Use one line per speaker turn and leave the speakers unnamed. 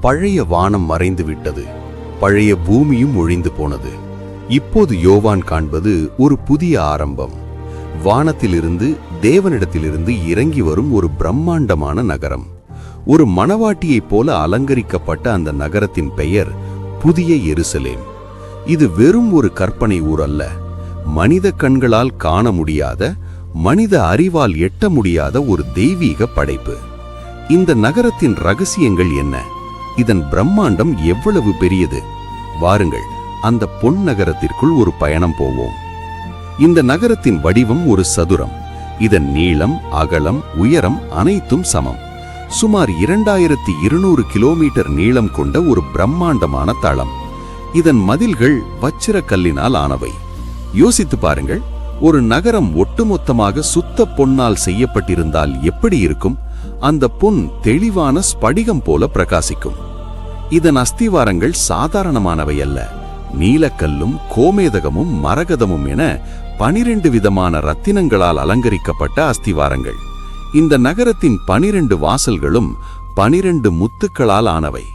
பழைய வானம் மறைந்து விட்டது. பழைய பூமியும் ஒழிந்து போனது. இப்போது யோவான் காண்பது ஒரு புதிய ஆரம்பம். வானத்திலிருந்து, தேவனிடத்திலிருந்து இறங்கி வரும் ஒரு பிரம்மாண்டமான நகரம். ஒரு மணவாட்டியைப் போல அலங்கரிக்கப்பட்ட அந்த நகரத்தின் பெயர் புதிய எருசலேம். இது வெறும் ஒரு கற்பனை ஊர் அல்ல. மனித கண்களால் காண முடியாத, மனித அறிவால் எட்ட முடியாத ஒரு தெய்வீக படைப்பு. இந்த நகரத்தின் ரகசியங்கள் என்ன? இதன் பிரம்மாண்டம் எவ்வளவு பெரியது? வாருங்கள், அந்த பொன் நகரத்திற்குள் ஒரு பயணம் போவோம். இந்த நகரத்தின் வடிவம் ஒரு சதுரம். இதன் நீளம், அகலம், உயரம் அனைத்தும் சமம். சுமார் 2200 கிலோமீட்டர் நீளம் கொண்ட ஒரு பிரம்மாண்டமான தளம். இதன் மதில்கள் வச்சிர கல்லினால் ஆனவை. யோசித்து பாருங்கள், ஒரு நகரம் ஒட்டுமொத்தமாக சுத்த பொன்னால் செய்யப்பட்டிருந்தால் எப்படி இருக்கும்? அந்த பொன் தெளிவான ஸ்படிகம் போல பிரகாசிக்கும். இதன் அஸ்திவாரங்கள் சாதாரணமானவை அல்ல. நீலக்கல்லும், கோமேதகமும், மரகதமும் என 12 விதமான ரத்தினங்களால் அலங்கரிக்கப்பட்ட அஸ்திவாரங்கள். இந்த நகரத்தின் 12 வாசல்களும் 12 முத்துக்களால் ஆனவை.